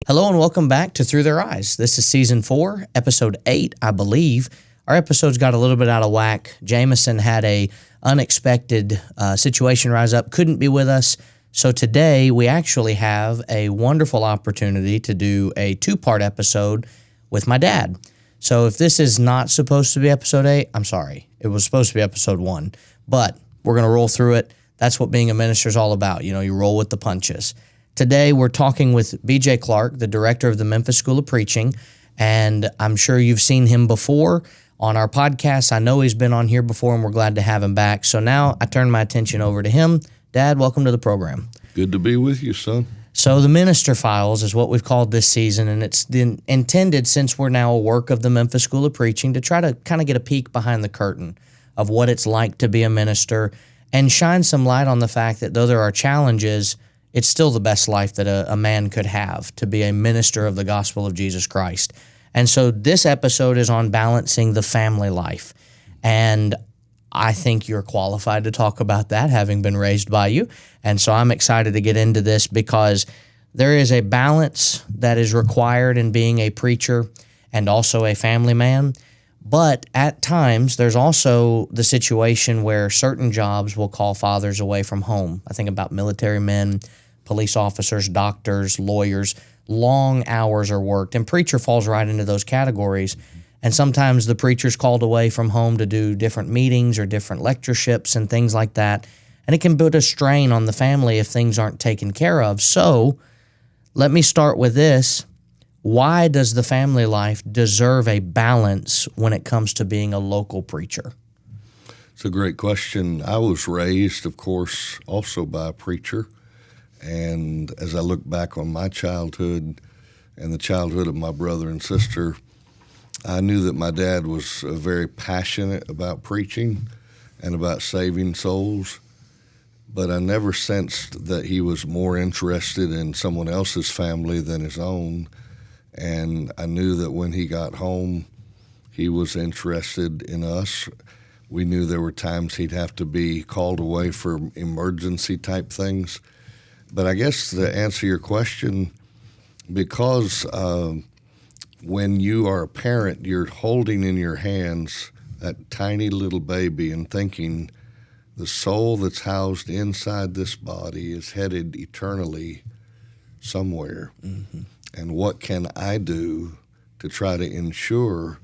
Hello and welcome back to Through Their Eyes. This is season 4, episode 8, I believe. Our episodes got a little bit out of whack. Jameson had a unexpected situation rise up, couldn't be with us. So today we actually have a wonderful opportunity to do a 2-part episode with my dad. So if this is not supposed to be episode 8, I'm sorry. It was supposed to be episode 1, but we're going to roll through it. That's what being a minister is all about. You know, you roll with the punches. Today, we're talking with B.J. Clarke, the director of the Memphis School of Preaching, and I'm sure you've seen him before on our podcast. I know he's been on here before, and we're glad to have him back. So now I turn my attention over to him. Dad, welcome to the program. Good to be with you, son. So the Minister Files is what we've called this season, and it's intended, since we're now a work of the Memphis School of Preaching, to try to kind of get a peek behind the curtain of what it's like to be a minister and shine some light on the fact that though there are challenges, it's still the best life that a man could have, to be a minister of the gospel of Jesus Christ. And so this episode is on balancing the family life. And I think you're qualified to talk about that, having been raised by you. And so I'm excited to get into this because there is a balance that is required in being a preacher and also a family man. But at times, there's also the situation where certain jobs will call fathers away from home. I think about military men, police officers, doctors, lawyers. Long hours are worked, and preacher falls right into those categories. And sometimes the preacher's called away from home to do different meetings or different lectureships and things like that. And it can put a strain on the family if things aren't taken care of. So let me start with this. Why does the family life deserve a balance when it comes to being a local preacher? It's a great question. I was raised, of course, also by a preacher. And as I look back on my childhood and the childhood of my brother and sister, I knew that my dad was very passionate about preaching and about saving souls. But I never sensed that he was more interested in someone else's family than his own. And I knew that when he got home, he was interested in us. We knew there were times he'd have to be called away for emergency type things. But I guess to answer your question, because when you are a parent, you're holding in your hands that tiny little baby and thinking the soul that's housed inside this body is headed eternally somewhere. Mm-hmm. And what can I do to try to ensure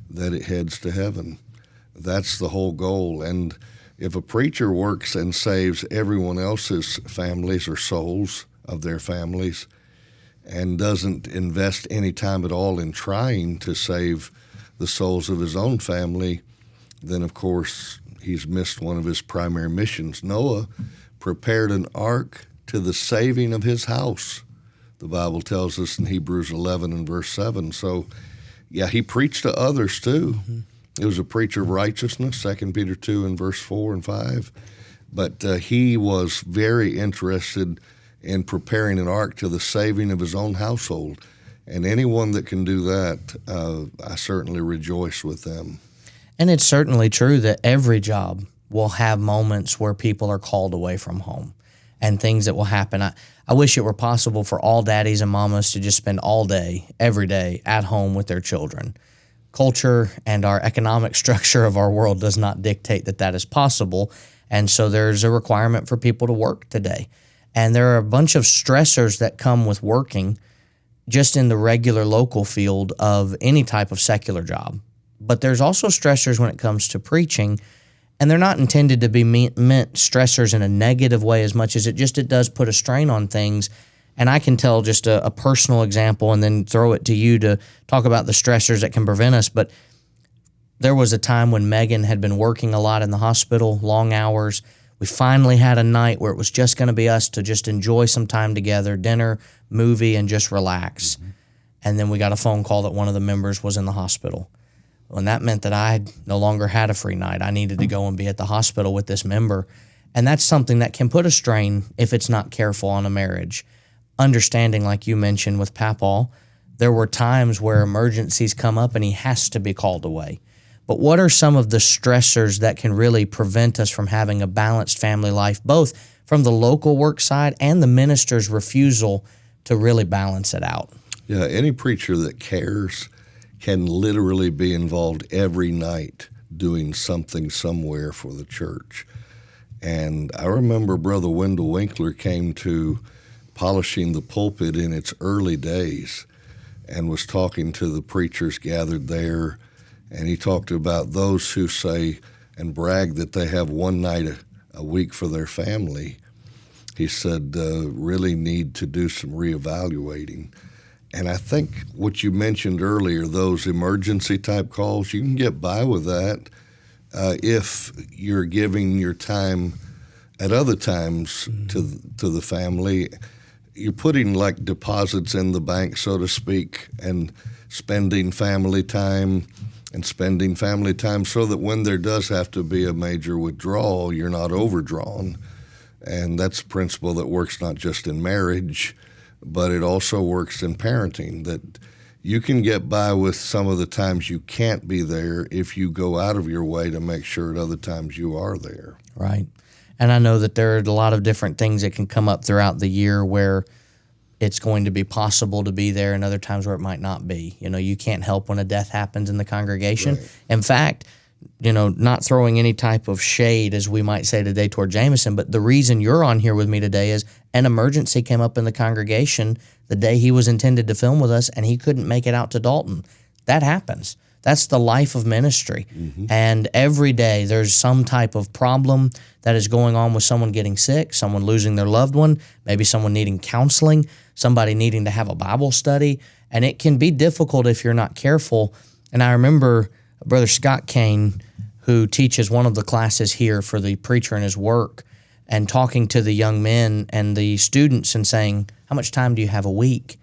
that it heads to heaven? That's the whole goal. And if a preacher works and saves everyone else's families or souls of their families and doesn't invest any time at all in trying to save the souls of his own family, then of course he's missed one of his primary missions. Noah prepared an ark to the saving of his house, the Bible tells us in Hebrews 11 and verse 7. So, yeah, he preached to others too. Mm-hmm. He was a preacher of righteousness, 2 Peter 2 and verse 4 and 5. But he was very interested in preparing an ark to the saving of his own household. And anyone that can do that, I certainly rejoice with them. And it's certainly true that every job will have moments where people are called away from home and things that will happen. I wish it were possible for all daddies and mamas to just spend all day, every day, at home with their children. Culture and our economic structure of our world does not dictate that that is possible, and so there's a requirement for people to work today. And there are a bunch of stressors that come with working just in the regular local field of any type of secular job. But there's also stressors when it comes to preaching, and they're not intended to be meant stressors in a negative way as much as it does put a strain on things. And I can tell just a personal example and then throw it to you to talk about the stressors that can prevent us. But there was a time when Megan had been working a lot in the hospital, long hours. We finally had a night where it was just going to be us to just enjoy some time together, dinner, movie, and just relax. Mm-hmm. And then we got a phone call that one of the members was in the hospital. And that meant that I no longer had a free night. I needed to go and be at the hospital with this member. And that's something that can put a strain if it's not careful on a marriage. Understanding, like you mentioned with Papaw, there were times where emergencies come up and he has to be called away. But what are some of the stressors that can really prevent us from having a balanced family life, both from the local work side and the minister's refusal to really balance it out? Yeah, any preacher that cares can literally be involved every night doing something somewhere for the church. And I remember Brother Wendell Winkler came to polishing the pulpit in its early days and was talking to the preachers gathered there. And he talked about those who say and brag that they have one night a week for their family. He said, really need to do some reevaluating. And I think what you mentioned earlier, those emergency type calls, you can get by with that if you're giving your time at other times to the family. You're putting like deposits in the bank, so to speak, and spending family time so that when there does have to be a major withdrawal, you're not overdrawn. And that's a principle that works not just in marriage, but it also works in parenting, that you can get by with some of the times you can't be there if you go out of your way to make sure at other times you are there. Right. And I know that there are a lot of different things that can come up throughout the year where it's going to be possible to be there and other times where it might not be. You know, you can't help when a death happens in the congregation. Right. In fact, you know, not throwing any type of shade, as we might say today, toward Jameson, but the reason you're on here with me today is an emergency came up in the congregation the day he was intended to film with us, and he couldn't make it out to Dalton. That happens. That's the life of ministry. And every day there's some type of problem that is going on with someone getting sick, someone losing their loved one, maybe someone needing counseling, somebody needing to have a Bible study, and it can be difficult if you're not careful. And I remember Brother Scott Kane, who teaches one of the classes here for the preacher and his work, and talking to the young men and the students and saying, how much time do you have a week?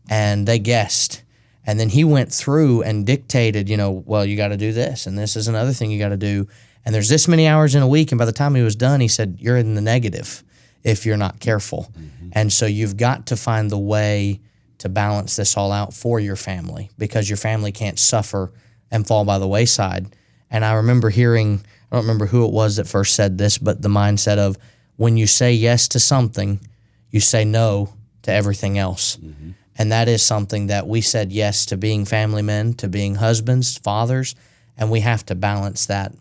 And they guessed. And then he went through and dictated, you know, well, you got to do this, and this is another thing you got to do. And there's this many hours in a week. And by the time he was done, he said, you're in the negative if you're not careful. And so you've got to find the way to balance this all out for your family, because your family can't suffer and fall by the wayside. And I remember hearing, I don't remember who it was that first said this, but the mindset of when you say yes to something, you say no to everything else. And that is something that we said yes to, being family men, to being husbands, fathers, and we have to balance that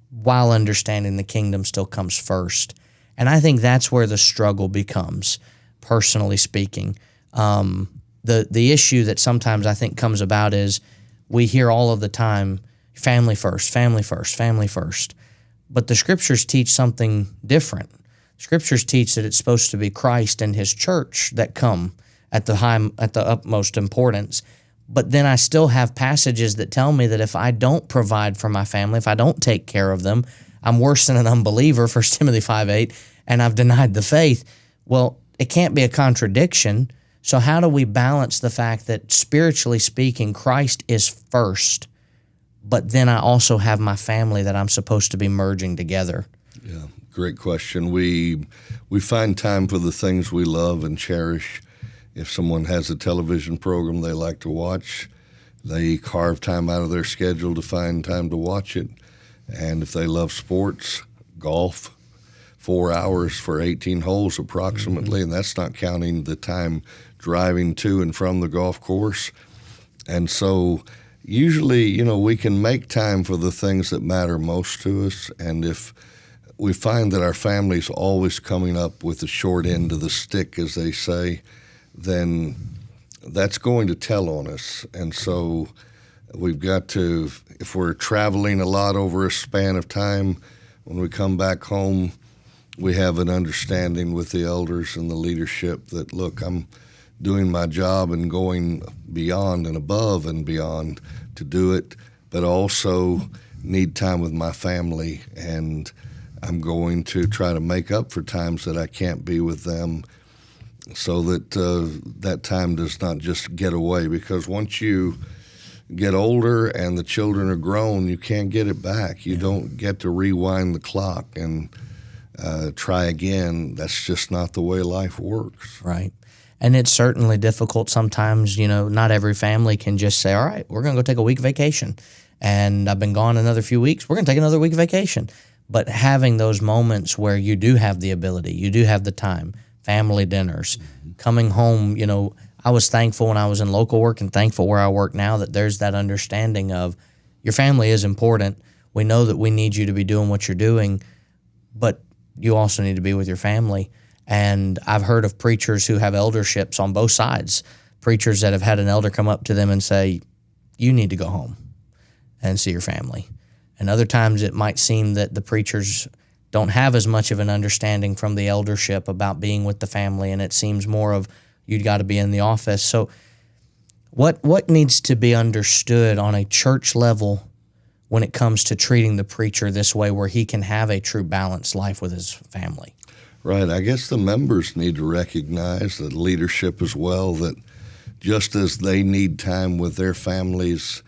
while understanding the kingdom still comes first. And I think that's where the struggle becomes, personally speaking. The issue that sometimes I think comes about is we hear all of the time, family first, family first, family first. But the scriptures teach something different. Scriptures teach that it's supposed to be Christ and his church that come at the utmost importance. But then I still have passages that tell me that if I don't provide for my family, if I don't take care of them, I'm worse than an unbeliever, 1 Timothy 5:8, and I've denied the faith. Well, it can't be a contradiction. So how do we balance the fact that spiritually speaking, Christ is first, but then I also have my family that I'm supposed to be merging together? Yeah, great question. We find time for the things we love and cherish. If someone has a television program they like to watch, they carve time out of their schedule to find time to watch it. And if they love sports, golf, 4 hours for 18 holes approximately, and that's not counting the time driving to and from the golf course. And so usually, you know, we can make time for the things that matter most to us. And if we find that our family's always coming up with the short end of the stick, as they say, then that's going to tell on us. And so we've got to, if we're traveling a lot over a span of time, when we come back home, we have an understanding with the elders and the leadership that, look, I'm doing my job and going beyond and above and beyond to do it, but also need time with my family, and I'm going to try to make up for times that I can't be with them, so that that time does not just get away. Because once you get older and the children are grown, you can't get it back. You don't get to rewind the clock and try again. That's just not the way life works. Right. And it's certainly difficult sometimes. You know, not every family can just say, all right, we're going to go take a week vacation. And I've been gone another few weeks. We're going to take another week vacation. But having those moments where you do have the ability, you do have the time, family dinners, coming home, you know, I was thankful when I was in local work and thankful where I work now that there's that understanding of your family is important. We know that we need you to be doing what you're doing, but you also need to be with your family. And I've heard of preachers who have elderships on both sides, preachers that have had an elder come up to them and say, you need to go home and see your family. And other times it might seem that the preachers don't have as much of an understanding from the eldership about being with the family, and it seems more of you've got to be in the office. So what needs to be understood on a church level when it comes to treating the preacher this way where he can have a true balanced life with his family? Right. I guess the members need to recognize, the leadership as well, that just as they need time with their families,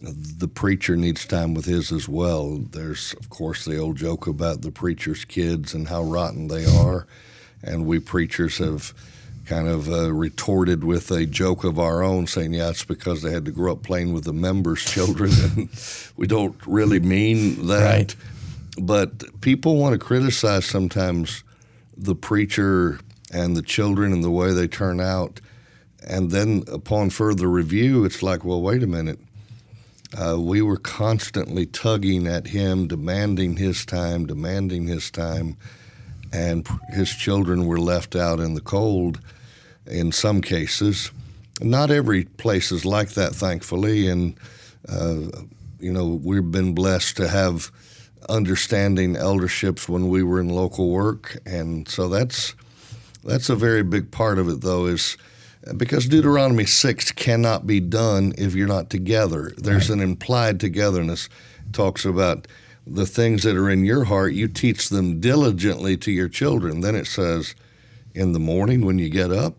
the preacher needs time with his as well. There's, of course, the old joke about the preacher's kids and how rotten they are, and we preachers have kind of retorted with a joke of our own, saying, yeah, it's because they had to grow up playing with the members' children, and we don't really mean that. Right. But people want to criticize sometimes the preacher and the children and the way they turn out, and then upon further review, it's like, well, wait a minute. We were constantly tugging at him, demanding his time, and his children were left out in the cold in some cases. Not every place is like that, thankfully, and we've been blessed to have understanding elderships when we were in local work, and so that's a very big part of it, though, is because Deuteronomy 6 cannot be done if you're not together. There's an implied togetherness. It talks about the things that are in your heart, you teach them diligently to your children. Then it says, in the morning when you get up,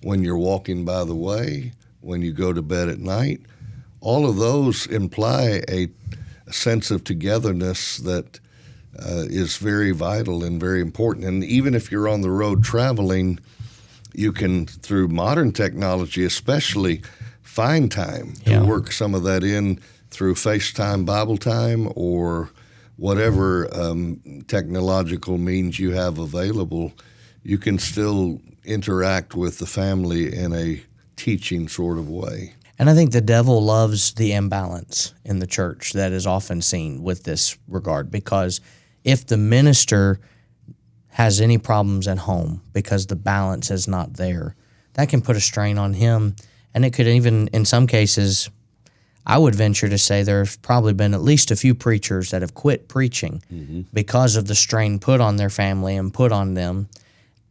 when you're walking by the way, when you go to bed at night, all of those imply a sense of togetherness that is very vital and very important. And even if you're on the road traveling, you can, through modern technology especially, find time to work some of that in through FaceTime, Bible time, or whatever technological means you have available. You can still interact with the family in a teaching sort of way. And I think the devil loves the imbalance in the church that is often seen with this regard, because if the minister has any problems at home because the balance is not there, that can put a strain on him. And it could even, in some cases, I would venture to say there have probably been at least a few preachers that have quit preaching because of the strain put on their family and put on them.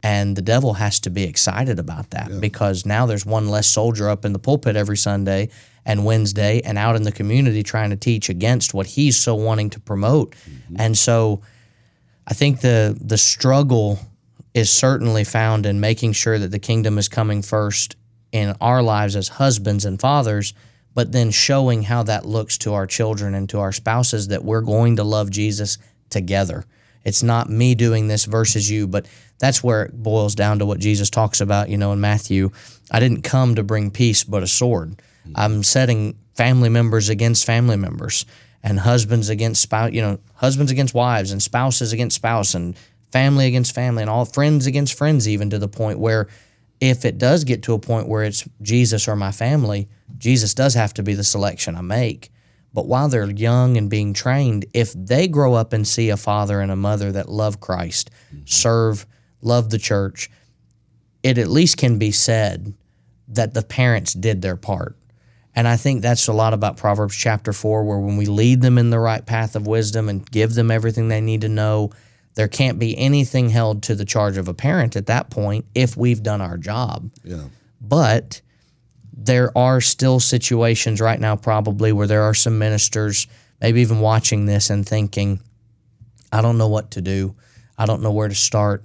And the devil has to be excited about that because now there's one less soldier up in the pulpit every Sunday and Wednesday and out in the community trying to teach against what he's so wanting to promote. And so I think the struggle is certainly found in making sure that the kingdom is coming first in our lives as husbands and fathers, but then showing how that looks to our children and to our spouses, that we're going to love Jesus together. It's not me doing this versus you, but that's where it boils down to what Jesus talks about, in Matthew. I didn't come to bring peace, but a sword. I'm setting family members against family members, and husbands against spouse, husbands against wives, and spouses against spouse, and family against family, and all friends against friends, even to the point where if it does get to a point where it's Jesus or my family, Jesus does have to be the selection I make. But while they're young and being trained, if they grow up and see a father and a mother that love Christ, serve, love the church, it at least can be said that the parents did their part. And I think that's a lot about Proverbs chapter 4, where when we lead them in the right path of wisdom and give them everything they need to know, there can't be anything held to the charge of a parent at that point if we've done our job. Yeah. But there are still situations right now probably where there are some ministers maybe even watching this and thinking, I don't know what to do. I don't know where to start.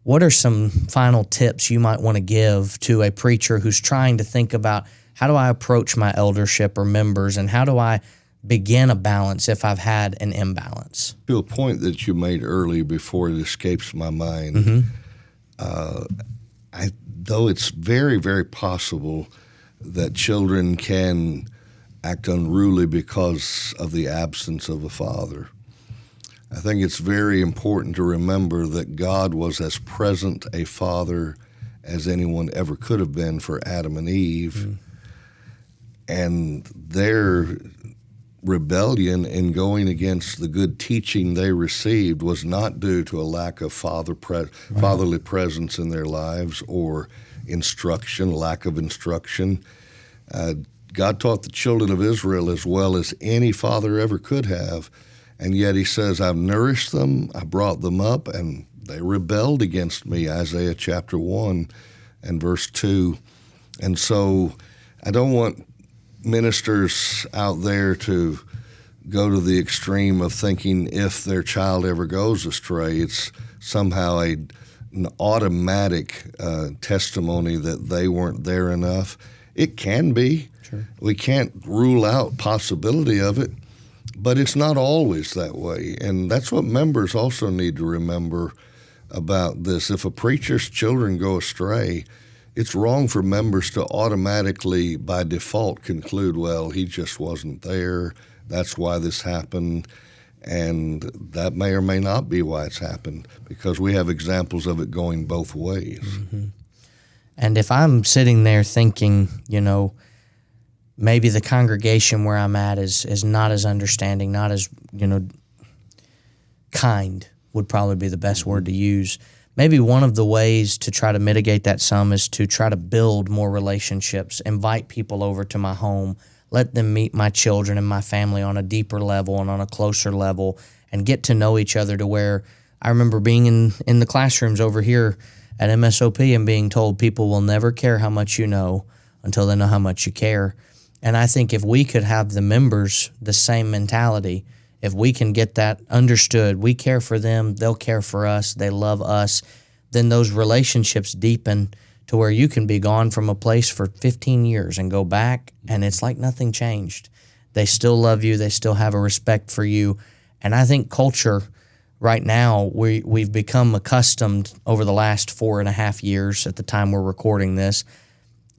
What are some final tips you might want to give to a preacher who's trying to think about, how do I approach my eldership or members, and how do I begin a balance if I've had an imbalance? To a point that you made earlier before it escapes my mind, though it's very, very possible that children can act unruly because of the absence of a father, I think it's very important to remember that God was as present a father as anyone ever could have been for Adam and Eve. And their rebellion in going against the good teaching they received was not due to a lack of fatherly presence in their lives or instruction, lack of instruction. God taught the children of Israel as well as any father ever could have, and yet he says, I've nourished them, I brought them up, and they rebelled against me, Isaiah chapter 1 and verse 2. And so I don't want ministers out there to go to the extreme of thinking if their child ever goes astray, it's somehow an automatic testimony that they weren't there enough. It can be. Sure. We can't rule out possibility of it, but it's not always that way. And that's what members also need to remember about this. If a preacher's children go astray, it's wrong for members to automatically, by default, conclude, well, he just wasn't there, that's why this happened, and that may or may not be why it's happened, because we have examples of it going both ways. Mm-hmm. And if I'm sitting there thinking, maybe the congregation where I'm at is not as understanding, not as, kind would probably be the best word to use. Maybe one of the ways to try to mitigate that some is to try to build more relationships, invite people over to my home, let them meet my children and my family on a deeper level and on a closer level, and get to know each other to where I remember being in the classrooms over here at MSOP and being told people will never care how much you know until they know how much you care. And I think if we could have the members the same mentality, if we can get that understood, we care for them, they'll care for us, they love us, then those relationships deepen to where you can be gone from a place for 15 years and go back, and it's like nothing changed. They still love you, they still have a respect for you. And I think culture right now, we've become accustomed over the last 4.5 years at the time we're recording this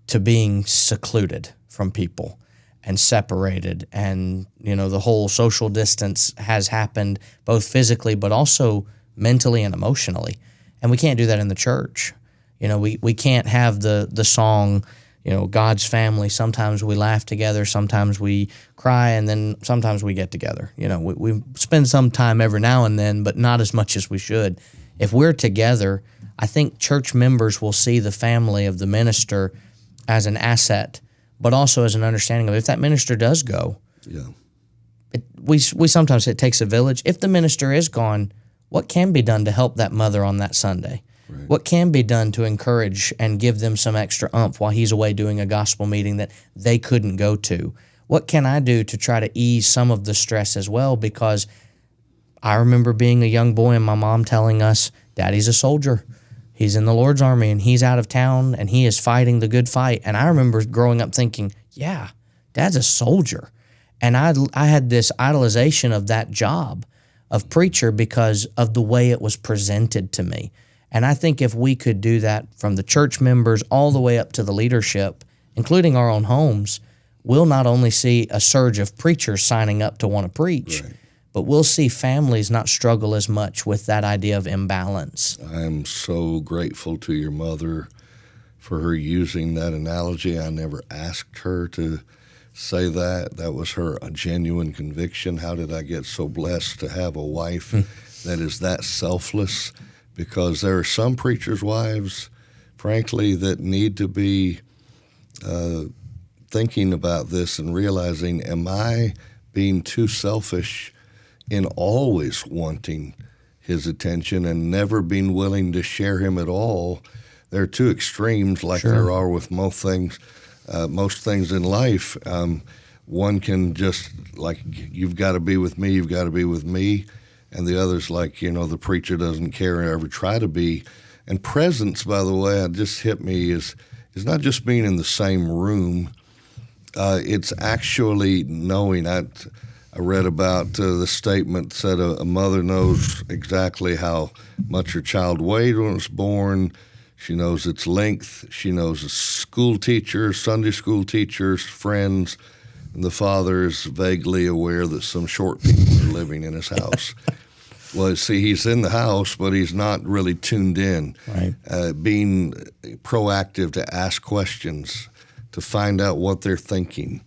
to being secluded from people and separated, and the whole social distance has happened both physically but also mentally and emotionally, and we can't do that in the church. We can't have the song, God's family. Sometimes we laugh together, sometimes we cry, and then sometimes we get together. We spend some time every now and then, but not as much as we should. If we're together, I think church members will see the family of the minister as an asset, but also as an understanding of if that minister does go. Yeah. We sometimes say it takes a village. If the minister is gone, what can be done to help that mother on that Sunday? Right. What can be done to encourage and give them some extra oomph while he's away doing a gospel meeting that they couldn't go to? What can I do to try to ease some of the stress as well? Because I remember being a young boy and my mom telling us, Daddy's a soldier. He's in the Lord's army and he's out of town and he is fighting the good fight. And I remember growing up thinking, yeah, Dad's a soldier. And I had this idolization of that job of preacher because of the way it was presented to me. And I think if we could do that from the church members all the way up to the leadership, including our own homes, we'll not only see a surge of preachers signing up to want to preach, right, but we'll see families not struggle as much with that idea of imbalance. I am so grateful to your mother for her using that analogy. I never asked her to say that. That was her a genuine conviction. How did I get so blessed to have a wife that is that selfless? Because there are some preachers' wives, frankly, that need to be thinking about this and realizing, am I being too selfish in always wanting his attention and never being willing to share him at all? There are two extremes, like Sure. there are with most things in life. One can just, like, you've got to be with me, you've got to be with me. And the other's like, the preacher doesn't care or ever try to be. And presence, by the way, it just hit me, is not just being in the same room. It's actually knowing. I read about the statement said a mother knows exactly how much her child weighed when it was born. She knows its length. She knows its school teachers, Sunday school teachers, friends. And the father is vaguely aware that some short people are living in his house. Well, see, he's in the house, but he's not really tuned in. Right. Being proactive to ask questions, to find out what they're thinking.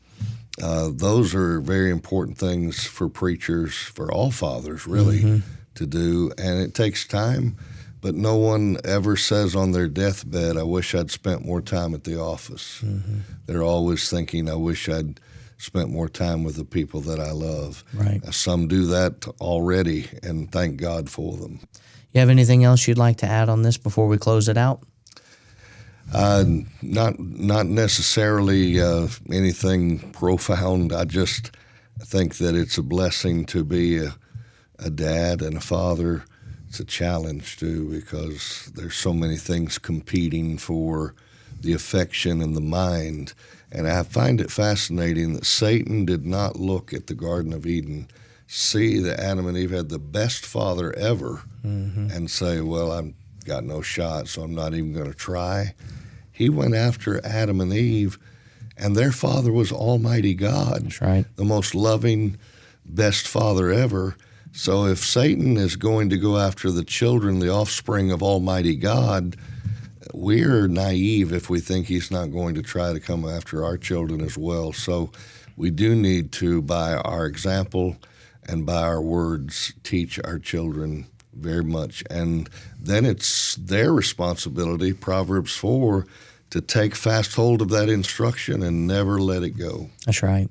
Those are very important things for preachers, for all fathers, really, to do. And it takes time, but no one ever says on their deathbed, I wish I'd spent more time at the office. They're always thinking, I wish I'd spent more time with the people that I love. Right. Some do that already, and thank God for them. You have anything else you'd like to add on this before we close it out? Not necessarily anything profound. I just think that it's a blessing to be a dad and a father. It's a challenge too, because there's so many things competing for the affection and the mind. And I find it fascinating that Satan did not look at the Garden of Eden, see that Adam and Eve had the best father ever, and say, well, I've got no shot, so I'm not even going to try. He went after Adam and Eve, and their father was Almighty God. That's right. The most loving, best father ever. So if Satan is going to go after the children, the offspring of Almighty God, we're naive if we think he's not going to try to come after our children as well. So we do need to, by our example and by our words, teach our children very much. And then it's their responsibility, Proverbs 4, to take fast hold of that instruction and never let it go. That's right.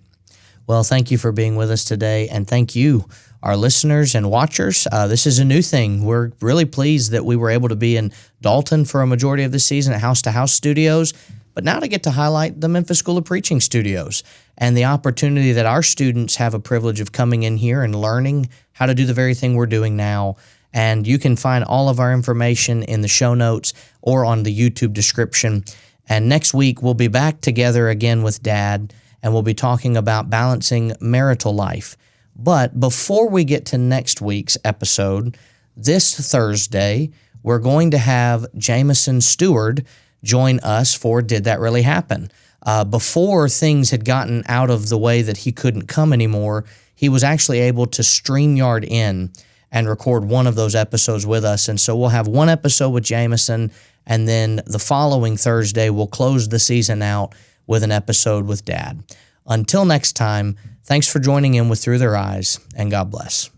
Well, thank you for being with us today, and thank you, our listeners and watchers. This is a new thing. We're really pleased that we were able to be in Dalton for a majority of the season at House to House Studios, but now to get to highlight the Memphis School of Preaching Studios and the opportunity that our students have a privilege of coming in here and learning how to do the very thing we're doing now. And you can find all of our information in the show notes or on the YouTube description. And next week, we'll be back together again with Dad, and we'll be talking about balancing marital life. But before we get to next week's episode, this Thursday, we're going to have Jameson Stewart join us for Did That Really Happen? Before things had gotten out of the way that he couldn't come anymore, he was actually able to StreamYard in and record one of those episodes with us. And so we'll have one episode with Jameson, and then the following Thursday, we'll close the season out with an episode with Dad. Until next time, thanks for joining in with Through Their Eyes, and God bless.